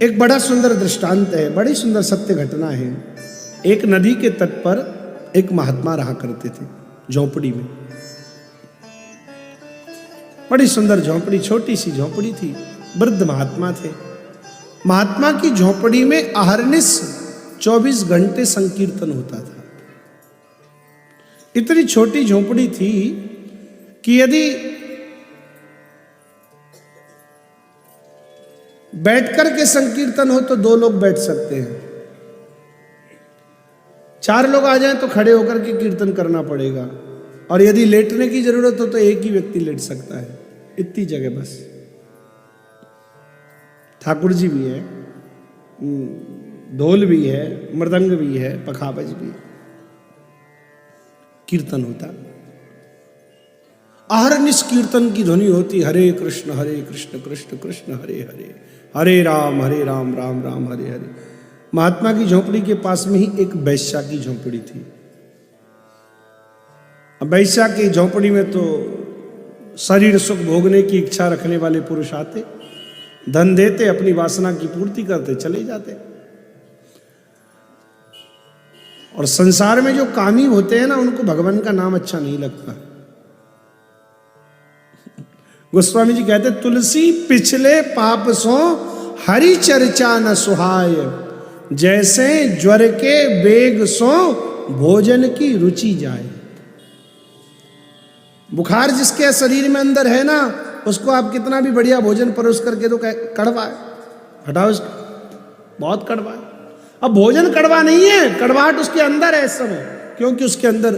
एक बड़ा सुंदर दृष्टांत है, बड़ी सुंदर सत्य घटना है। एक नदी के तट पर एक महात्मा रहा करते थे, झोंपड़ी में। बड़ी सुंदर झोंपड़ी, छोटी सी झोंपड़ी थी। वृद्ध महात्मा थे। महात्मा की झोंपड़ी में अहर्निश 24 घंटे संकीर्तन होता था। इतनी छोटी झोंपड़ी थी कि यदि बैठकर के संकीर्तन हो तो 2 लोग बैठ सकते हैं, 4 लोग आ जाएं तो खड़े होकर के कीर्तन करना पड़ेगा, और यदि लेटने की जरूरत हो तो एक ही व्यक्ति लेट सकता है। इतनी जगह बस। ठाकुर जी भी है, ढोल भी है, मृदंग भी है, पखावज भी है, कीर्तन होता। अहर्निश कीर्तन की ध्वनि होती, हरे कृष्ण कृष्ण कृष्ण हरे हरे, हरे राम राम राम हरे हरे। महात्मा की झोंपड़ी के पास में ही एक वैश्या की झोंपड़ी थी। अब वैश्या की झोंपड़ी में तो शरीर सुख भोगने की इच्छा रखने वाले पुरुष आते, धन देते, अपनी वासना की पूर्ति करते, चले जाते। और संसार में जो कामी होते हैं ना, उनको भगवान का नाम अच्छा नहीं लगता। गोस्वामी जी कहते, तुलसी पिछले पाप सो हरि चर्चा न सुहाय, जैसे ज्वर के बेग सो भोजन की रुचि जाए। बुखार जिसके शरीर में अंदर है ना, उसको आप कितना भी बढ़िया भोजन परोस करके तो कड़वा है, हटाओ इसको, बहुत कड़वा है। अब भोजन कड़वा नहीं है, कड़वाहट उसके अंदर है इस समय, क्योंकि उसके अंदर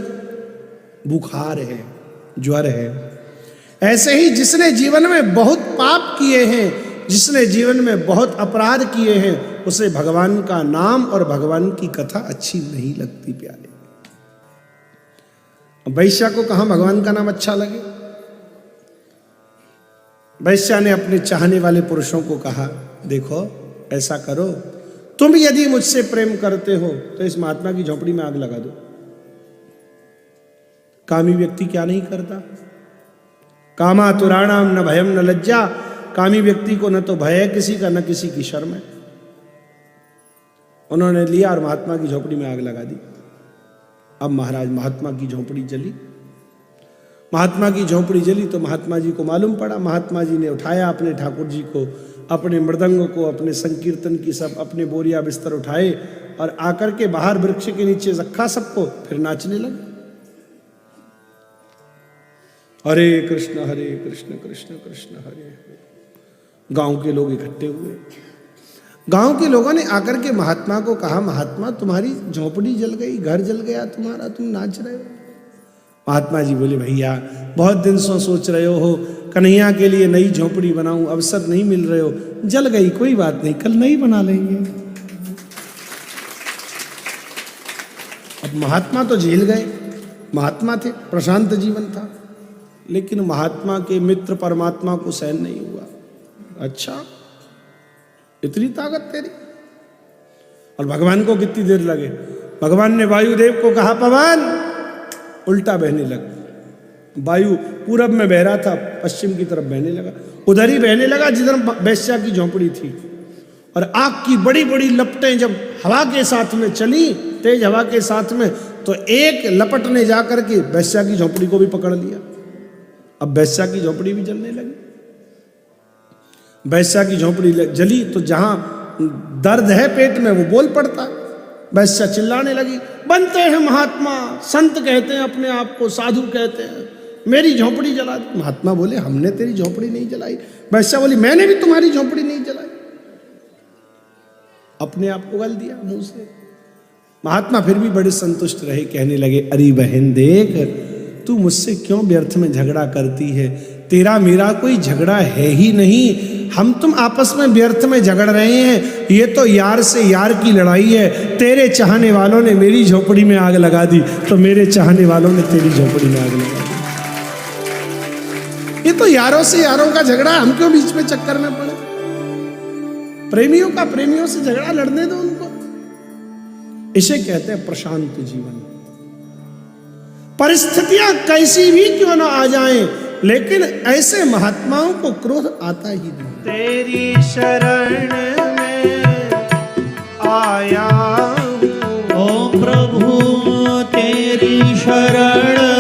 बुखार है, ज्वर है। ऐसे ही जिसने जीवन में बहुत पाप किए हैं, जिसने जीवन में बहुत अपराध किए हैं, उसे भगवान का नाम और भगवान की कथा अच्छी नहीं लगती प्यारे। वैश्या को कहां भगवान का नाम अच्छा लगे। वैश्या ने अपने चाहने वाले पुरुषों को कहा, देखो ऐसा करो, तुम यदि मुझसे प्रेम करते हो तो इस महात्मा की झोंपड़ी में आग लगा दो। कामी व्यक्ति क्या नहीं करता। कामातुराणाम न भयम न लज्जा। कामी व्यक्ति को न तो भय है किसी का, न किसी की शर्म है। उन्होंने लिया और महात्मा की झोंपड़ी में आग लगा दी। अब महाराज, महात्मा की झोंपड़ी जली। महात्मा की झोंपड़ी जली तो महात्मा जी को मालूम पड़ा। महात्मा जी ने उठाया अपने ठाकुर जी को, अपने मृदंग को, अपने संकीर्तन की सब अपने बोरिया बिस्तर उठाए और आकर के बाहर वृक्ष के नीचे रखा सबको, फिर नाचने लगे। हरे कृष्ण कृष्ण कृष्ण हरे हरे। गांव के लोग इकट्ठे हुए। गांव के लोगों ने आकर के महात्मा को कहा, महात्मा तुम्हारी झोंपड़ी जल गई, घर जल गया तुम्हारा, तुम नाच रहे हो। महात्मा जी बोले, भैया बहुत दिन से सोच रहे हो कन्हैया के लिए नई झोंपड़ी बनाऊं, अवसर नहीं मिल रहे हो, जल गई, कोई बात नहीं, कल नई बना लेंगे। अब महात्मा तो झेल गए, महात्मा थे, प्रशांत जीवन था, लेकिन महात्मा के मित्र परमात्मा को सहन नहीं हुआ। अच्छा, इतनी ताकत तेरी। और भगवान को कितनी देर लगे। भगवान ने वायुदेव को कहा, पवन, उल्टा बहने लगा। वायु पूरब में बह रहा था, पश्चिम की तरफ बहने लगा। उधर ही बहने लगा जिधर वैश्या की झोंपड़ी थी। और आग की बड़ी बड़ी लपटें जब हवा के साथ में चली, तेज हवा के साथ में, तो एक लपट ने जाकर के वैश्या की झोंपड़ी को भी पकड़ लिया। अब वैश्या की झोंपड़ी भी जलने लगी। वैश्या की झोंपड़ी जली तो जहां दर्द है पेट में वो बोल पड़ता। वैश्या चिल्लाने लगी, बनते हैं महात्मा, संत कहते हैं अपने आप को, साधु कहते हैं, मेरी झोंपड़ी जला दी। महात्मा बोले, हमने तेरी झोंपड़ी नहीं जलाई। वैश्या बोली, मैंने भी तुम्हारी झोंपड़ी नहीं जलाई। अपने आप को गल दिया मुंह से। महात्मा फिर भी बड़े संतुष्ट रहे, कहने लगे, अरे बहन देख, तू मुझसे क्यों व्यर्थ में झगड़ा करती है, तेरा मेरा कोई झगड़ा है ही नहीं, हम तुम आपस में व्यर्थ में झगड़ रहे हैं, ये तो यार से यार की लड़ाई है। तेरे चाहने वालों ने मेरी झोंपड़ी में आग लगा दी, तो मेरे चाहने वालों ने तेरी झोंपड़ी में आग लगा दी। ये तो यारों से यारों का झगड़ा, हम क्यों बीच में चक्कर में पड़े। प्रेमियों का प्रेमियों से झगड़ा, लड़ने दो उनको। इसे कहते हैं प्रशांत जीवन। परिस्थितियां कैसी भी क्यों ना आ जाएं, लेकिन ऐसे महात्माओं को क्रोध आता ही नहीं। तेरी शरण में आया हूँ। ओ प्रभु तेरी शरण